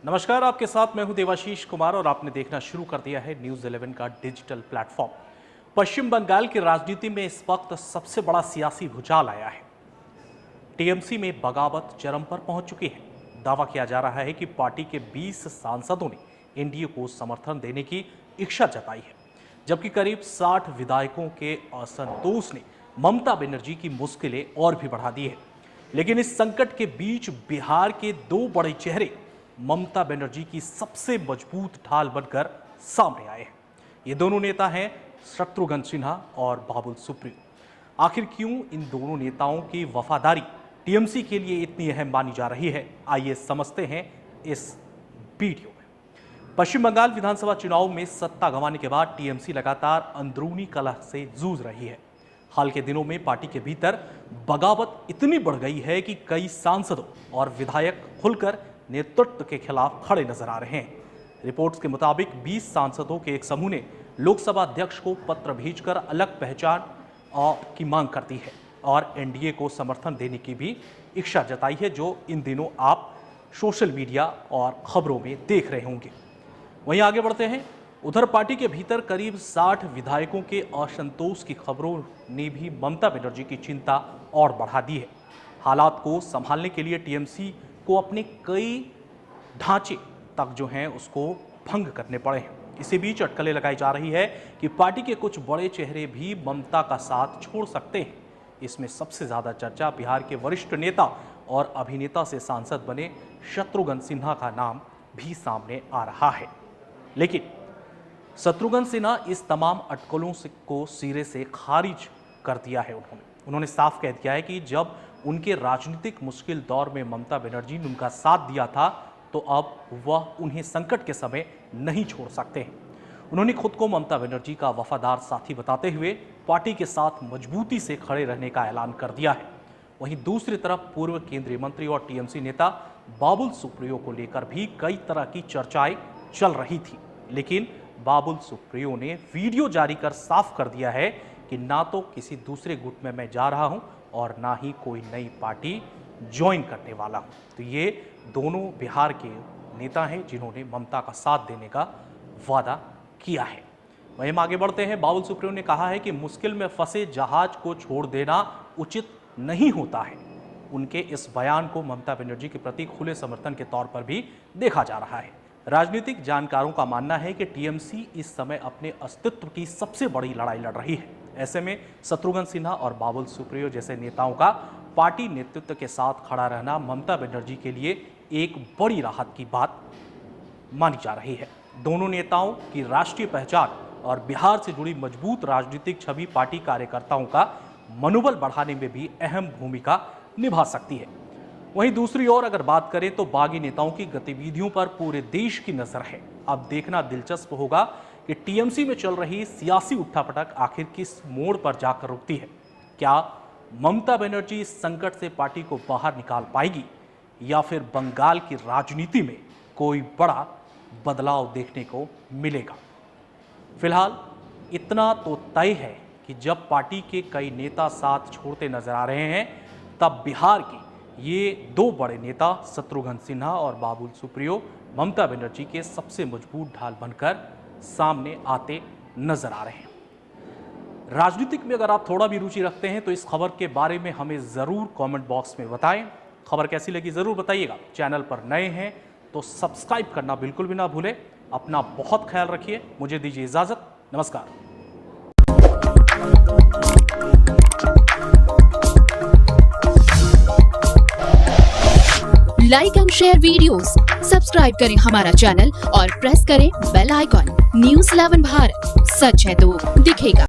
नमस्कार, आपके साथ मैं हूं देवाशीष कुमार और आपने देखना शुरू कर दिया है न्यूज़ 11 का डिजिटल प्लेटफॉर्म। पश्चिम बंगाल की राजनीति में इस वक्त सबसे बड़ा सियासी भूचाल आया है। टीएमसी में बगावत चरम पर पहुंच चुकी है। दावा किया जा रहा है कि पार्टी के 20 सांसदों ने एनडीए को समर्थन देने की इच्छा जताई है, जबकि करीब 60 विधायकों के असंतोष ने ममता बनर्जी की मुश्किलें और भी बढ़ा दी है। लेकिन इस संकट के बीच बिहार के दो बड़े चेहरे ममता बनर्जी की सबसे मजबूत ढाल बनकर सामने आए हैं। ये दोनों नेता हैं शत्रुघ्न सिन्हा और बाबुल सुप्रियो। आखिर क्यों इन दोनों नेताओं की वफादारी टीएमसी के लिए इतनी अहम मानी जा रही है, आइए समझते हैं इस वीडियो में। पश्चिम बंगाल विधानसभा चुनाव में सत्ता गंवाने के बाद टीएमसी लगातार अंदरूनी कलह से जूझ रही है। हाल के दिनों में पार्टी के भीतर बगावत इतनी बढ़ गई है कि कई सांसदों और विधायक खुलकर नेतृत्व के खिलाफ खड़े नजर आ रहे हैं। रिपोर्ट्स के मुताबिक 20 सांसदों के एक समूह ने लोकसभा अध्यक्ष को पत्र भेजकर अलग पहचान की मांग कर दी है और एनडीए को समर्थन देने की भी इच्छा जताई है, जो इन दिनों आप सोशल मीडिया और खबरों में देख रहे होंगे। वहीं आगे बढ़ते हैं। उधर पार्टी के भीतर करीब 60 विधायकों के असंतोष की खबरों ने भी ममता बनर्जी की चिंता और बढ़ा दी है। हालात को संभालने के लिए टीएमसी को अपने कई ढांचे तक जो हैं उसको भंग करने पड़े हैं। इसी बीच अटकलें लगाई जा रही है कि पार्टी के कुछ बड़े चेहरे भी ममता का साथ छोड़ सकते हैं। इसमें सबसे ज्यादा चर्चा बिहार के वरिष्ठ नेता और अभिनेता से सांसद बने शत्रुघ्न सिन्हा का नाम भी सामने आ रहा है। लेकिन शत्रुघ्न सिन्हा इस तमाम अटकलों को सिरे से खारिज कर दिया है। उन्होंने साफ कह दिया है कि जब उनके राजनीतिक मुश्किल दौर में ममता बनर्जी ने उनका साथ दिया था, तो अब वह उन्हें संकट के समय नहीं छोड़ सकते हैं। उन्होंने खुद को ममता बनर्जी का वफादार साथी बताते हुए पार्टी के साथ मजबूती से खड़े रहने का ऐलान कर दिया है। वहीं दूसरी तरफ पूर्व केंद्रीय मंत्री और टीएमसी नेता बाबुल सुप्रियो को लेकर भी कई तरह की चर्चाएं चल रही थी। लेकिन बाबुल सुप्रियो ने वीडियो जारी कर साफ कर दिया है कि ना तो किसी दूसरे गुट में मैं जा रहा हूं और ना ही कोई नई पार्टी ज्वाइन करने वाला हूं। तो ये दोनों बिहार के नेता हैं जिन्होंने ममता का साथ देने का वादा किया है। वहीं हम आगे बढ़ते हैं। बाबुल सुप्रियो ने कहा है कि मुश्किल में फंसे जहाज को छोड़ देना उचित नहीं होता है। उनके इस बयान को ममता बनर्जी के प्रति खुले समर्थन के तौर पर भी देखा जा रहा है। राजनीतिक जानकारों का मानना है कि टीएमसी इस समय अपने अस्तित्व की सबसे बड़ी लड़ाई लड़ रही है। ऐसे में शत्रुघ्न सिन्हा और बाबुल सुप्रियो जैसे नेताओं का पार्टी नेतृत्व के साथ खड़ा रहना ममता बनर्जी के लिए एक बड़ी राहत की बात मानी जा रही है। दोनों नेताओं की राष्ट्रीय पहचान और बिहार से जुड़ी मजबूत राजनीतिक छवि पार्टी कार्यकर्ताओं का मनोबल बढ़ाने में भी अहम भूमिका निभा सकती है। वहीं दूसरी ओर अगर बात करें तो बागी नेताओं की गतिविधियों पर पूरे देश की नजर है। अब देखना दिलचस्प होगा कि टीएमसी में चल रही सियासी उठापटक आखिर किस मोड़ पर जाकर रुकती है। क्या ममता बनर्जी इस संकट से पार्टी को बाहर निकाल पाएगी या फिर बंगाल की राजनीति में कोई बड़ा बदलाव देखने को मिलेगा? फिलहाल इतना तो तय है कि जब पार्टी के कई नेता साथ छोड़ते नजर आ रहे हैं, तब बिहार के ये दो बड़े नेता शत्रुघ्न सिन्हा और बाबुल सुप्रियो ममता बनर्जी के सबसे मजबूत ढाल बनकर सामने आते नजर आ रहे हैं। राजनीतिक में अगर आप थोड़ा भी रुचि रखते हैं तो इस खबर के बारे में हमें जरूर कमेंट बॉक्स में बताएं। खबर कैसी लगी जरूर बताइएगा। चैनल पर नए हैं तो सब्सक्राइब करना बिल्कुल भी ना भूलें। अपना बहुत ख्याल रखिए। मुझे दीजिए इजाजत। नमस्कार। Like and share videos, subscribe करें हमारा चैनल और प्रेस करें बेल आइकॉन। न्यूज़ 11 भारत, सच है तो दिखेगा।